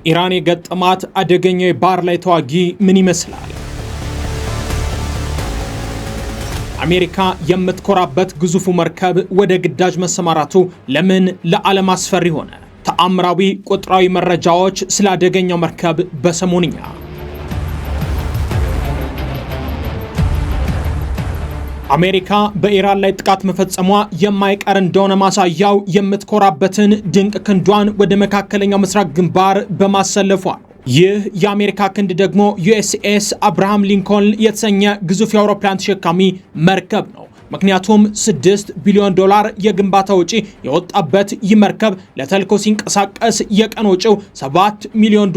ኢራን የገጠማት አደገኛው የባህር ላይ ተዋጊ ምን ይመስላል? አሜሪካ የምትኮራበት ግዙፉ መርከብ ወደ ግዳጅ መሰማራቱ ለምን ለዓለም አስፈሪ ሆነ? ተአምራዊ ቁጥራዊ መረጃዎች ስለ አደገኛው መርከብ በሰሞንኛ። አሜሪካ በኢራን ላይ ጥቃት መፈጸሟ የማይቀር እንደሆነ ማሳያው የምትኮራበትን ድንቅ ክንዷን ወደ መካከለኛው ምስራቅ ግንባር በማሰለፏ ነው። ይህ የአሜሪካ ክንድ ደግሞ ዩኤስኤስ አብርሃም ሊንኮልን የተሰኘ ግዙፍ የአውሮፕላን ተሸካሚ መርከብ ነው። ምክንያቱም $6 ቢሊዮን የግንባታ ወጪ የወጣበት ይህ መርከብ ለተልኮ ሲንቀሳቀስ የቀን ወጪው $7 ሚሊዮን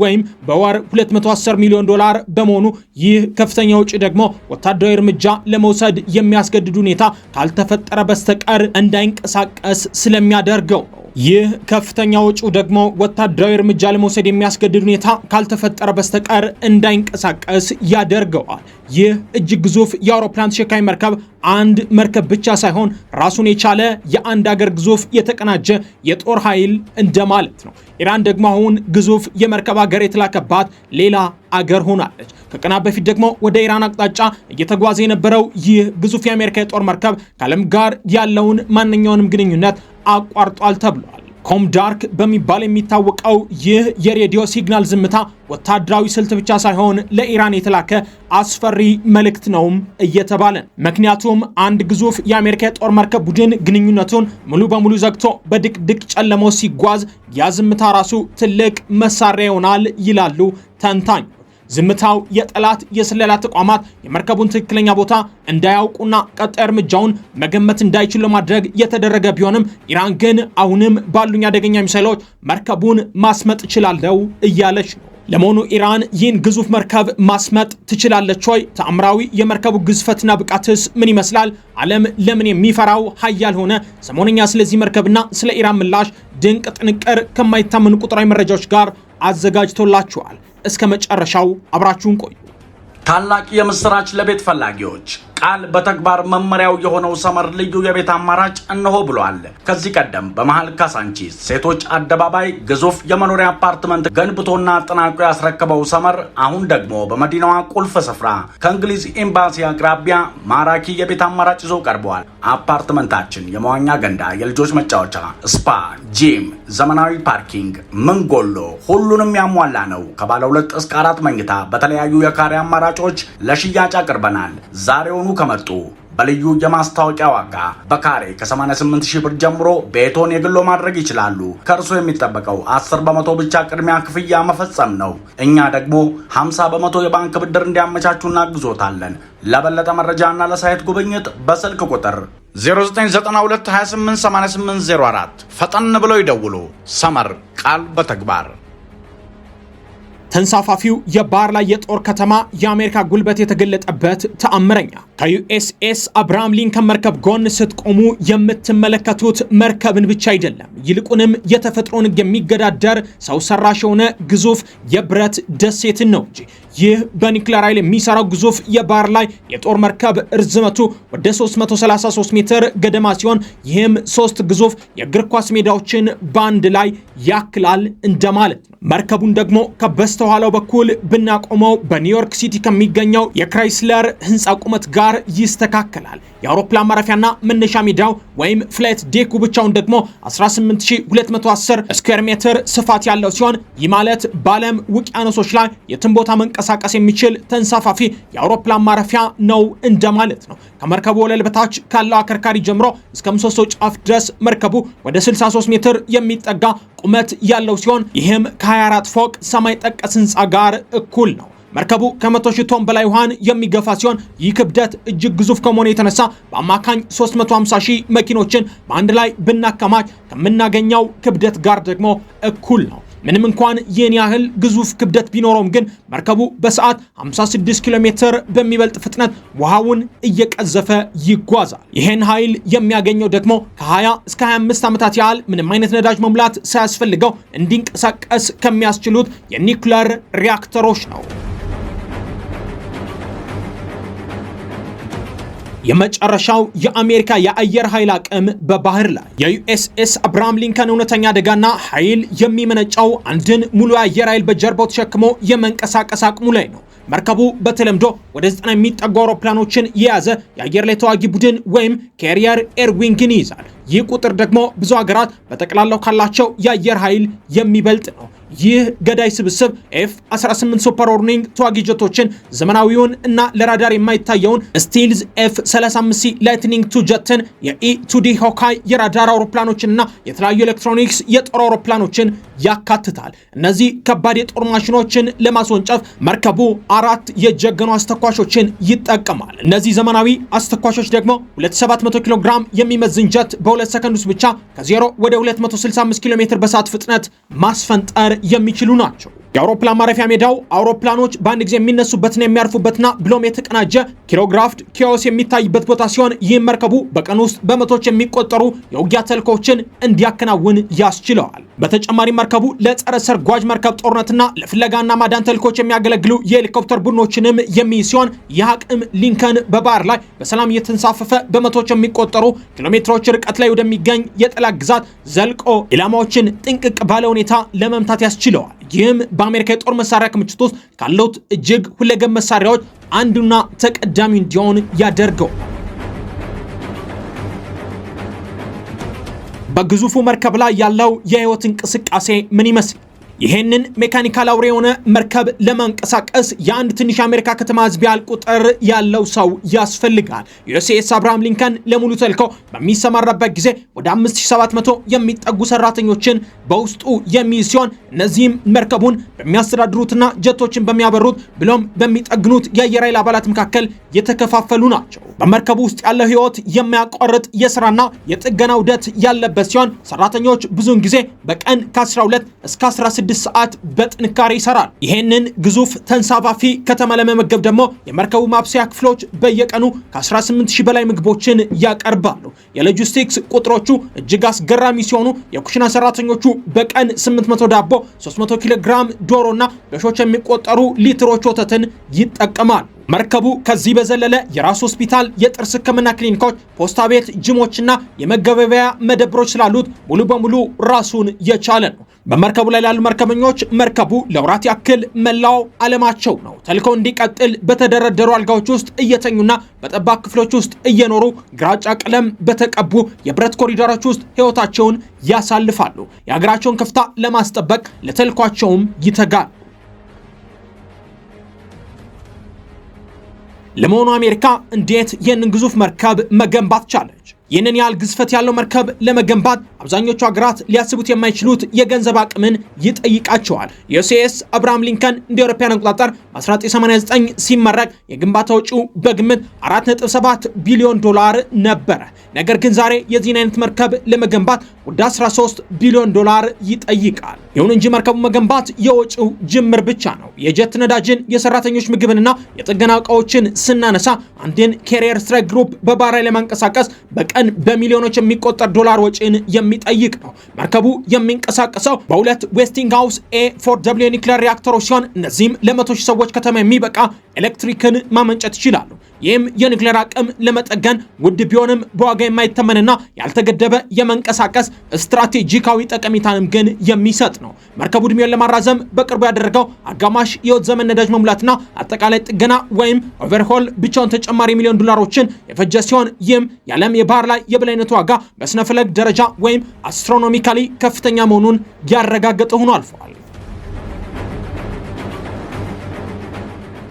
ወይም በወር $210 ሚሊዮን በመሆኑ ይህ ከፍተኛ ወጪ ደግሞ ወታደራዊ እርምጃ ለመውሰድ የሚያስገድድ ሁኔታ ካልተፈጠረ በስተቀር እንዳይንቀሳቀስ ስለሚያደርገው ነው። ይህ ከፍተኛ ወጪው ደግሞ ወታደራዊ እርምጃ ለመውሰድ የሚያስገድድ ሁኔታ ካልተፈጠረ በስተቀር እንዳይንቀሳቀስ ያደርገዋል። ይህ እጅግ ግዙፍ የአውሮፕላን ተሸካሚ መርከብ አንድ መርከብ ብቻ ሳይሆን ራሱን የቻለ የአንድ ሀገር ግዙፍ የተቀናጀ የጦር ኃይል እንደማለት ነው። ኢራን ደግሞ አሁን ግዙፍ የመርከብ ሀገር የተላከባት ሌላ አገር ሆናለች። ከቀናት በፊት ደግሞ ወደ ኢራን አቅጣጫ እየተጓዘ የነበረው ይህ ግዙፍ የአሜሪካ የጦር መርከብ ከዓለም ጋር ያለውን ማንኛውንም ግንኙነት አቋርጧል ተብሏል። ኮምዳርክ በሚባል የሚታወቀው ይህ የሬዲዮ ሲግናል ዝምታ ወታደራዊ ስልት ብቻ ሳይሆን ለኢራን የተላከ አስፈሪ መልእክት ነውም እየተባለ ነው። ምክንያቱም አንድ ግዙፍ የአሜሪካ የጦር መርከብ ቡድን ግንኙነቱን ሙሉ በሙሉ ዘግቶ በድቅድቅ ጨለማ ሲጓዝ ያ ዝምታ ራሱ ትልቅ መሳሪያ ይሆናል ይላሉ ተንታኝ። ዝምታው የጠላት የስለላ ተቋማት የመርከቡን ትክክለኛ ቦታ እንዳያውቁና ቀጣይ እርምጃውን መገመት እንዳይችሉ ለማድረግ የተደረገ ቢሆንም ኢራን ግን አሁንም ባሉኝ አደገኛ ሚሳይሎች መርከቡን ማስመጥ እችላለሁ እያለች ነው። ለመሆኑ ኢራን ይህን ግዙፍ መርከብ ማስመጥ ትችላለች ወይ? ተአምራዊ የመርከቡ ግዝፈትና ብቃትስ ምን ይመስላል? ዓለም ለምን የሚፈራው ኃያል ሆነ? ሰሞነኛ ስለዚህ መርከብና ስለ ኢራን ምላሽ ድንቅ ጥንቅር ከማይታመኑ ቁጥራዊ መረጃዎች ጋር አዘጋጅቶላችኋል። እስከ መጨረሻው አብራችሁን ቆዩ። ታላቅ የምስራች ለቤት ፈላጊዎች ቃል በተግባር መመሪያው የሆነው ሰመር ልዩ የቤት አማራጭ እነሆ ብሏል። ከዚህ ቀደም በመሃል ካሳንቺስ ሴቶች አደባባይ ግዙፍ የመኖሪያ አፓርትመንት ገንብቶና አጠናቆ ያስረከበው ሰመር አሁን ደግሞ በመዲናዋ ቁልፍ ስፍራ ከእንግሊዝ ኤምባሲ አቅራቢያ ማራኪ የቤት አማራጭ ይዞ ቀርቧል። አፓርትመንታችን የመዋኛ ገንዳ፣ የልጆች መጫወቻ፣ ስፓ፣ ጂም፣ ዘመናዊ ፓርኪንግ ምን ጎሎ ሁሉንም ያሟላ ነው። ከባለ 2 እስከ 4 መኝታ በተለያዩ የካሬ አማራጮች ለሽያጭ አቅርበናል። ዛሬውኑ ከመጡ በልዩ የማስታወቂያ ዋጋ በካሬ ከ88,000 ብር ጀምሮ ቤቶን የግሎ ማድረግ ይችላሉ። ከእርሶ የሚጠበቀው 10% ብቻ ቅድሚያ ክፍያ መፈጸም ነው። እኛ ደግሞ 50% የባንክ ብድር እንዲያመቻቹ እናግዞታለን። ለበለጠ መረጃና ለሳይት ጉብኝት በስልክ ቁጥር 0992288804 ፈጠን ብለው ይደውሉ። ሰመር ቃል በተግባር። ተንሳፋፊው የባህር ላይ የጦር ከተማ የአሜሪካ ጉልበት የተገለጠበት ተአምረኛ ከዩኤስኤስ አብርሃም ሊንከን መርከብ ጎን ስትቆሙ የምትመለከቱት መርከብን ብቻ አይደለም፣ ይልቁንም የተፈጥሮን የሚገዳደር ሰው ሰራሽ የሆነ ግዙፍ የብረት ደሴትን ነው እንጂ። ይህ በኒውክሌር ኃይል የሚሰራው ግዙፍ የባህር ላይ የጦር መርከብ ርዝመቱ ወደ 333 ሜትር ገደማ ሲሆን ይህም 3 ግዙፍ የእግር ኳስ ሜዳዎችን በአንድ ላይ ያክላል እንደማለት ነው። መርከቡን ደግሞ ከበስተኋላው በኩል ብናቆመው በኒውዮርክ ሲቲ ከሚገኘው የክራይስለር ህንፃ ቁመት ጋር ይስተካከላል። የአውሮፕላን ማረፊያና መነሻ ሜዳው ወይም ፍላይት ዴኩ ብቻውን ደግሞ 18210 ስኩዌር ሜትር ስፋት ያለው ሲሆን ይህ ማለት በዓለም ውቅያኖሶች ላይ የትም ቦታ መንቀሳቀስ የሚችል ተንሳፋፊ የአውሮፕላን ማረፊያ ነው እንደማለት ነው። ከመርከቡ ወለል በታች ካለው አከርካሪ ጀምሮ እስከ ምሰሶ ጫፍ ድረስ መርከቡ ወደ 63 ሜትር የሚጠጋ ቁመት ያለው ሲሆን ይህም ከ24 ፎቅ ሰማይ ጠቀስ ህንፃ ጋር እኩል ነው። መርከቡ ከ100,000 ቶን በላይ ውሃን የሚገፋ ሲሆን ይህ ክብደት እጅግ ግዙፍ ከመሆኑ የተነሳ በአማካኝ 350,000 መኪኖችን በአንድ ላይ ብናከማች ከምናገኘው ክብደት ጋር ደግሞ እኩል ነው። ምንም እንኳን ይህን ያህል ግዙፍ ክብደት ቢኖረውም ግን መርከቡ በሰዓት 56 ኪሎ ሜትር በሚበልጥ ፍጥነት ውሃውን እየቀዘፈ ይጓዛል። ይህን ኃይል የሚያገኘው ደግሞ ከ20 እስከ 25 ዓመታት ያህል ምንም አይነት ነዳጅ መሙላት ሳያስፈልገው እንዲንቀሳቀስ ከሚያስችሉት የኒውክሌር ሪያክተሮች ነው። የመጨረሻው የአሜሪካ የአየር ኃይል አቅም በባህር ላይ የዩኤስኤስ አብርሃም ሊንከን እውነተኛ አደጋና ኃይል የሚመነጨው አንድን ሙሉ የአየር ኃይል በጀርባው ተሸክሞ የመንቀሳቀስ አቅሙ ላይ ነው። መርከቡ በተለምዶ ወደ 90 የሚጠጉ አውሮፕላኖችን የያዘ የአየር ላይ ተዋጊ ቡድን ወይም ካሪየር ኤርዊንግን ይይዛል። ይህ ቁጥር ደግሞ ብዙ ሀገራት በጠቅላላው ካላቸው የአየር ኃይል የሚበልጥ ነው። ይህ ገዳይ ስብስብ F-18 ሱፐር ኦርኒንግ ተዋጊ ጀቶችን፣ ዘመናዊውን እና ለራዳር የማይታየውን ስቲልዝ F-35C ላይትኒንግ ቱ ጀትን፣ የኢ-2ዲ ሆካይ የራዳር አውሮፕላኖችንና የተለያዩ ኤሌክትሮኒክስ የጦር አውሮፕላኖችን ያካትታል። እነዚህ ከባድ የጦር ማሽኖችን ለማስወንጨፍ መርከቡ 4 የጀገኑ አስተኳሾችን ይጠቀማል። እነዚህ ዘመናዊ አስተኳሾች ደግሞ 2700 ኪሎ ግራም የሚመዝን ጀት በ2 ሰከንድ ውስጥ ብቻ ከ0 ወደ 265 ኪሎ ሜትር በሰዓት ፍጥነት ማስፈንጠር የሚችሉ ናቸው። የአውሮፕላን ማረፊያ ሜዳው አውሮፕላኖች በአንድ ጊዜ የሚነሱበትና የሚያርፉበትና ብሎም የተቀናጀ ኪሎግራፍድ ኪዮስ የሚታይበት ቦታ ሲሆን ይህም መርከቡ በቀን ውስጥ በመቶዎች የሚቆጠሩ የውጊያ ተልእኮችን እንዲያከናውን ያስችለዋል። በተጨማሪ መርከቡ ለጸረ ሰርጓጅ መርከብ ጦርነትና ለፍለጋና ማዳን ተልእኮች የሚያገለግሉ የሄሊኮፕተር ቡድኖችንም የሚይዝ ሲሆን ይህ አቅም ሊንከን በባህር ላይ በሰላም እየተንሳፈፈ በመቶዎች የሚቆጠሩ ኪሎሜትሮች ርቀት ላይ ወደሚገኝ የጠላት ግዛት ዘልቆ ኢላማዎችን ጥንቅቅ ባለ ሁኔታ ለመምታት ያስችለዋል። ይህም በአሜሪካ የጦር መሳሪያ ክምችት ውስጥ ካሉት እጅግ ሁለገብ መሳሪያዎች አንዱና ተቀዳሚ እንዲሆን ያደርገው። በግዙፉ መርከብ ላይ ያለው የህይወት እንቅስቃሴ ምን ይመስል? ይሄንን ሜካኒካል አውሬ የሆነ መርከብ ለማንቀሳቀስ የአንድ ትንሽ አሜሪካ ከተማ ህዝብ ያህል ቁጥር ያለው ሰው ያስፈልጋል። ዩኤስኤስ አብርሃም ሊንከን ለሙሉ ተልእኮ በሚሰማራበት ጊዜ ወደ 5700 የሚጠጉ ሰራተኞችን በውስጡ የሚይዝ ሲሆን እነዚህም መርከቡን በሚያስተዳድሩትና ጀቶችን በሚያበሩት ብሎም በሚጠግኑት የአየር ኃይል አባላት መካከል የተከፋፈሉ ናቸው። በመርከቡ ውስጥ ያለው ህይወት የሚያቋርጥ የስራና የጥገና ውደት ያለበት ሲሆን ሰራተኞች ብዙውን ጊዜ በቀን ከ12 እስከ 16 ሰዓት በጥንካሬ ይሰራል። ይሄንን ግዙፍ ተንሳፋፊ ከተማ ለመመገብ ደግሞ የመርከቡ ማብሰያ ክፍሎች በየቀኑ ከ18000 በላይ ምግቦችን ያቀርባሉ። የሎጂስቲክስ ቁጥሮቹ እጅግ አስገራሚ ሲሆኑ የኩሽና ሰራተኞቹ በቀን 800 ዳቦ፣ 300 ኪሎ ግራም ዶሮና በሺዎች የሚቆጠሩ ሊትሮች ወተትን ይጠቀማሉ። መርከቡ ከዚህ በዘለለ የራሱ ሆስፒታል፣ የጥርስ ህክምና ክሊኒኮች፣ ፖስታ ቤት፣ ጅሞችና የመገበያያ መደብሮች ስላሉት ሙሉ በሙሉ ራሱን የቻለ ነው። በመርከቡ ላይ ላሉ መርከበኞች መርከቡ ለወራት ያክል መላው ዓለማቸው ነው። ተልእኮው እንዲቀጥል በተደረደሩ አልጋዎች ውስጥ እየተኙና በጠባብ ክፍሎች ውስጥ እየኖሩ ግራጫ ቀለም በተቀቡ የብረት ኮሪደሮች ውስጥ ህይወታቸውን ያሳልፋሉ። የሀገራቸውን ከፍታ ለማስጠበቅ ለተልእኳቸውም ይተጋል። ለመሆኑ አሜሪካ እንዴት ይህንን ግዙፍ መርከብ መገንባት ቻለች? ይህንን ያህል ግዝፈት ያለው መርከብ ለመገንባት አብዛኞቹ ሀገራት ሊያስቡት የማይችሉት የገንዘብ አቅምን ይጠይቃቸዋል። ዩኤስኤስ አብርሃም ሊንከን እንደ አውሮፓውያን አቆጣጠር 1989 ሲመረቅ የግንባታ ወጪው በግምት 4.7 ቢሊዮን ዶላር ነበረ። ነገር ግን ዛሬ የዚህን አይነት መርከብ ለመገንባት ወደ 13 ቢሊዮን ዶላር ይጠይቃል። ይሁን እንጂ መርከቡ መገንባት የወጪው ጅምር ብቻ ነው። የጀት ነዳጅን፣ የሰራተኞች ምግብንና የጥገና እቃዎችን ስናነሳ አንድን ካሪየር ስትራይክ ግሩፕ በባህር ላይ ለማንቀሳቀስ በቀን በሚሊዮኖች የሚቆጠር ዶላር ወጪን የሚጠይቅ ነው። መርከቡ የሚንቀሳቀሰው በሁለት ዌስቲንግሃውስ A4W ኒውክሌር ሪአክተሮች ሲሆን እነዚህም ለ100,000 ሰዎች ከተማ የሚበቃ ኤሌክትሪክን ማመንጨት ይችላሉ። ይህም የኒውክሌር አቅም ለመጠገን ውድ ቢሆንም በዋጋ የማይተመንና ያልተገደበ የመንቀሳቀስ ስትራቴጂካዊ ጠቀሜታንም ግን የሚሰጥ ነው። መርከቡ ዕድሜውን ለማራዘም በቅርቡ ያደረገው አጋማሽ የህይወት ዘመን ነዳጅ መሙላትና አጠቃላይ ጥገና ወይም ኦቨርሆል ብቻውን ተጨማሪ ሚሊዮን ዶላሮችን የፈጀ ሲሆን ይህም የዓለም የባህር ላይ የበላይነት ዋጋ በስነፈለግ ደረጃ ወይም አስትሮኖሚካሊ ከፍተኛ መሆኑን ያረጋገጠ ሆኖ አልፏል።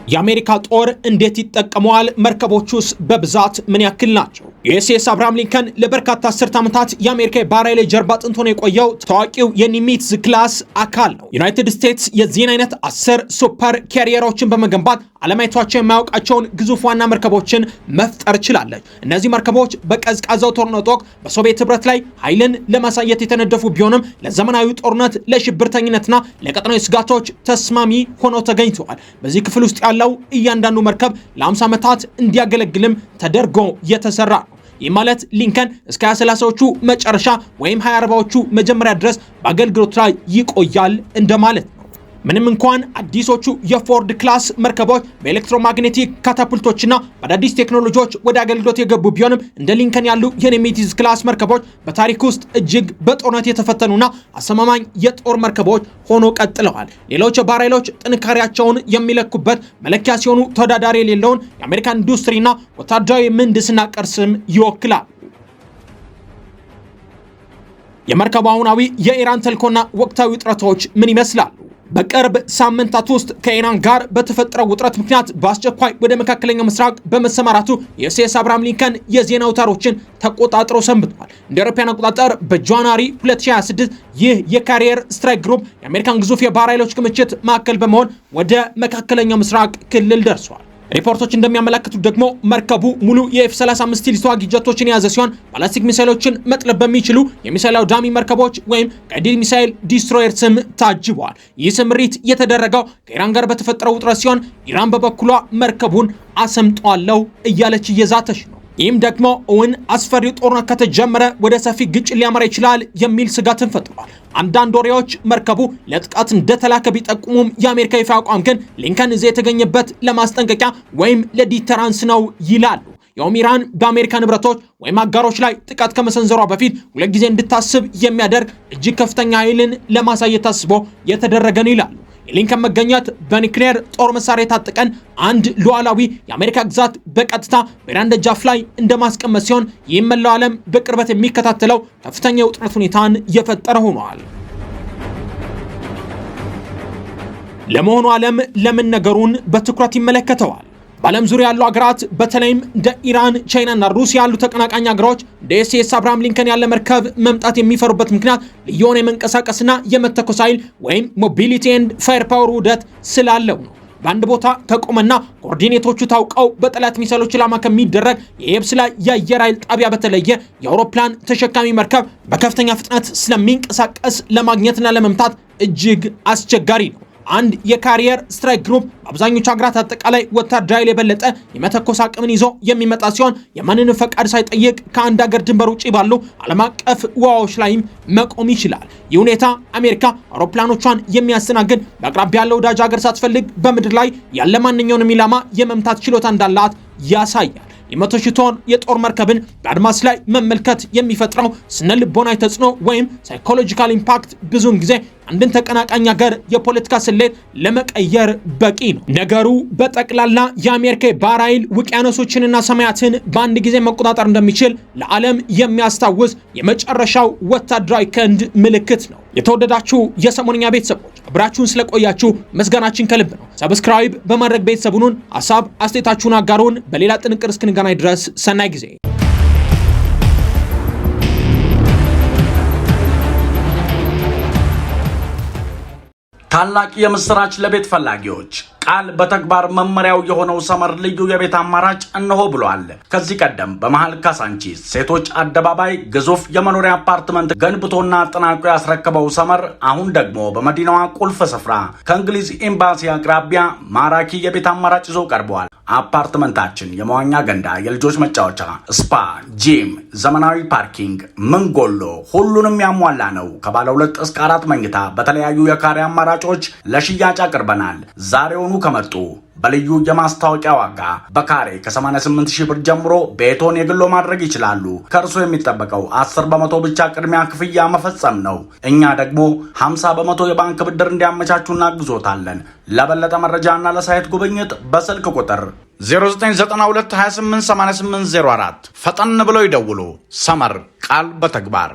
የአሜሪካ ጦር እንዴት ይጠቀመዋል? መርከቦቹስ በብዛት ምን ያክል ናቸው? ዩኤስኤስ አብርሃም ሊንከን ለበርካታ አስርት ዓመታት የአሜሪካ የባህር ኃይል ጀርባ አጥንት ሆኖ የቆየው ታዋቂው የኒሚትዝ ክላስ አካል ነው። ዩናይትድ ስቴትስ የዚህን አይነት 10 ሱፐር ካሪየሮችን በመገንባት ዓለማይቷቸው የማያውቃቸውን ግዙፍ ዋና መርከቦችን መፍጠር ችላለች። እነዚህ መርከቦች በቀዝቃዛው ጦርነት ወቅት በሶቪየት ህብረት ላይ ኃይልን ለማሳየት የተነደፉ ቢሆንም ለዘመናዊ ጦርነት፣ ለሽብርተኝነትና ለቀጠናዊ ስጋቶች ተስማሚ ሆነው ተገኝተዋል። በዚህ ክፍል ውስጥ ያለው እያንዳንዱ መርከብ ለ50 ዓመታት እንዲያገለግልም ተደርጎ የተሰራ ነው። ይህ ማለት ሊንከን እስከ 2030ዎቹ መጨረሻ ወይም 2040ዎቹ መጀመሪያ ድረስ በአገልግሎት ላይ ይቆያል እንደማለት ነው። ምንም እንኳን አዲሶቹ የፎርድ ክላስ መርከቦች በኤሌክትሮማግኔቲክ ካታፑልቶችና በአዳዲስ ቴክኖሎጂዎች ወደ አገልግሎት የገቡ ቢሆንም እንደ ሊንከን ያሉ የኔሜቲዝ ክላስ መርከቦች በታሪክ ውስጥ እጅግ በጦርነት የተፈተኑና አሰማማኝ የጦር መርከቦች ሆኖ ቀጥለዋል። ሌሎች የባህር ኃይሎች ጥንካሬያቸውን የሚለኩበት መለኪያ ሲሆኑ ተወዳዳሪ የሌለውን የአሜሪካን ኢንዱስትሪና ወታደራዊ ምህንድስና ቅርስም ይወክላል። የመርከቡ አሁናዊ የኢራን ተልኮና ወቅታዊ ውጥረቶች ምን ይመስላሉ? በቅርብ ሳምንታት ውስጥ ከኢራን ጋር በተፈጠረው ውጥረት ምክንያት በአስቸኳይ ወደ መካከለኛው ምስራቅ በመሰማራቱ የዩኤስ አብርሃም ሊንከን የዜና አውታሮችን ተቆጣጥሮ ሰንብቷል። እንደ አውሮፓውያን አቆጣጠር በጃንዋሪ 2026 ይህ የካሪየር ስትራይክ ግሩፕ የአሜሪካን ግዙፍ የባህር ኃይሎች ክምችት ማዕከል በመሆን ወደ መካከለኛው ምስራቅ ክልል ደርሷል። ሪፖርቶች እንደሚያመለክቱት ደግሞ መርከቡ ሙሉ የኤፍ-35 ስቲል ተዋጊ ጀቶችን የያዘ ሲሆን ባላስቲክ ሚሳይሎችን መጥለብ በሚችሉ የሚሳይል አውዳሚ መርከቦች ወይም ጋይድድ ሚሳይል ዲስትሮየርስም ታጅበዋል። ይህ ስምሪት የተደረገው ከኢራን ጋር በተፈጠረው ውጥረት ሲሆን ኢራን በበኩሏ መርከቡን አሰምጠዋለሁ እያለች እየዛተች ነው። ይህም ደግሞ እውን አስፈሪው ጦርነት ከተጀመረ ወደ ሰፊ ግጭት ሊያመራ ይችላል የሚል ስጋትን ፈጥሯል። አንዳንድ ወሬዎች መርከቡ ለጥቃት እንደተላከ ቢጠቁሙም የአሜሪካ ይፋ አቋም ግን ሊንከን እዚህ የተገኘበት ለማስጠንቀቂያ ወይም ለዲተራንስ ነው ይላሉ። ያውም ኢራን በአሜሪካ ንብረቶች ወይም አጋሮች ላይ ጥቃት ከመሰንዘሯ በፊት ሁለት ጊዜ እንድታስብ የሚያደርግ እጅግ ከፍተኛ ኃይልን ለማሳየት ታስቦ የተደረገ ነው ይላሉ። የሊንከን መገኘት በኒውክሌር ጦር መሳሪያ የታጠቀን አንድ ሉዓላዊ የአሜሪካ ግዛት በቀጥታ በኢራን ደጃፍ ላይ እንደማስቀመጥ ሲሆን ይህም መላው ዓለም በቅርበት የሚከታተለው ከፍተኛ የውጥረት ሁኔታን እየፈጠረ ሆኗል። ለመሆኑ ዓለም ለምን ነገሩን በትኩረት ይመለከተዋል? በዓለም ዙሪያ ያሉ ሀገራት በተለይም እንደ ኢራን፣ ቻይናና ሩሲያ ያሉ ተቀናቃኝ ሀገሮች እንደ ዩኤስ አብርሃም ሊንከን ያለ መርከብ መምጣት የሚፈሩበት ምክንያት ልዩ የሆነ የመንቀሳቀስና የመተኮስ ኃይል ወይም ሞቢሊቲ ኤንድ ፋየር ፓወር ውህደት ስላለው ነው። በአንድ ቦታ ከቆመና ኮኦርዲኔቶቹ ታውቀው በጠላት ሚሳይሎች ኢላማ ከሚደረግ የየብስ ላይ የአየር ኃይል ጣቢያ በተለየ የአውሮፕላን ተሸካሚ መርከብ በከፍተኛ ፍጥነት ስለሚንቀሳቀስ ለማግኘትና ለመምታት እጅግ አስቸጋሪ ነው። አንድ የካሪየር ስትራይክ ግሩፕ አብዛኞቹ ሀገራት አጠቃላይ ወታደራዊ የበለጠ የመተኮስ አቅምን ይዞ የሚመጣ ሲሆን የማንንም ፈቃድ ሳይጠይቅ ከአንድ ሀገር ድንበር ውጪ ባሉ ዓለም አቀፍ ውሃዎች ላይም መቆም ይችላል። ይህ ሁኔታ አሜሪካ አውሮፕላኖቿን የሚያስተናግድ በአቅራቢያ ያለው ወዳጅ ሀገር ሳትፈልግ በምድር ላይ ያለ ማንኛውንም ኢላማ የመምታት ችሎታ እንዳላት ያሳያል። የመቶ ሺህ ቶን የጦር መርከብን በአድማስ ላይ መመልከት የሚፈጥረው ስነ ልቦናዊ ተጽዕኖ ወይም ሳይኮሎጂካል ኢምፓክት ብዙውን ጊዜ አንድን ተቀናቃኝ ሀገር የፖለቲካ ስሌት ለመቀየር በቂ ነው። ነገሩ በጠቅላላ የአሜሪካ ባህር ኃይል ውቅያኖሶችንና ሰማያትን በአንድ ጊዜ መቆጣጠር እንደሚችል ለዓለም የሚያስታውስ የመጨረሻው ወታደራዊ ክንድ ምልክት ነው። የተወደዳችሁ የሰሞንኛ ቤተሰቦች አብራችሁን ስለቆያችሁ ምስጋናችን ከልብ ነው። ሰብስክራይብ በማድረግ ቤተሰቡን ሐሳብ አስተያየታችሁን አጋሩን። በሌላ ጥንቅር እስክንገናኝ ድረስ ሰናይ ጊዜ። ታላቅ የምስራች ለቤት ፈላጊዎች ቃል በተግባር መመሪያው የሆነው ሰመር ልዩ የቤት አማራጭ እነሆ ብሏል። ከዚህ ቀደም በመሃል ካሳንቺስ ሴቶች አደባባይ ግዙፍ የመኖሪያ አፓርትመንት ገንብቶና አጠናቆ ያስረከበው ሰመር አሁን ደግሞ በመዲናዋ ቁልፍ ስፍራ ከእንግሊዝ ኤምባሲ አቅራቢያ ማራኪ የቤት አማራጭ ይዞ ቀርበዋል። አፓርትመንታችን የመዋኛ ገንዳ፣ የልጆች መጫወቻ፣ ስፓ፣ ጂም፣ ዘመናዊ ፓርኪንግ፣ መንጎሎ ሁሉንም ያሟላ ነው። ከባለ 2 እስከ 4 መኝታ በተለያዩ የካሬ አማራጮች ለሽያጭ አቅርበናል። ዛሬውኑ ከመጡ በልዩ የማስታወቂያ ዋጋ በካሬ ከ88,000 ብር ጀምሮ ቤቶን የግሎ ማድረግ ይችላሉ። ከእርሶ የሚጠበቀው 10 በመቶ ብቻ ቅድሚያ ክፍያ መፈጸም ነው። እኛ ደግሞ 50 በመቶ የባንክ ብድር እንዲያመቻቹ እናግዞታለን። ለበለጠ መረጃና ለሳይት ጉብኝት በስልክ ቁጥር 0992288804 ፈጠን ብለው ይደውሉ። ሰመር ቃል በተግባር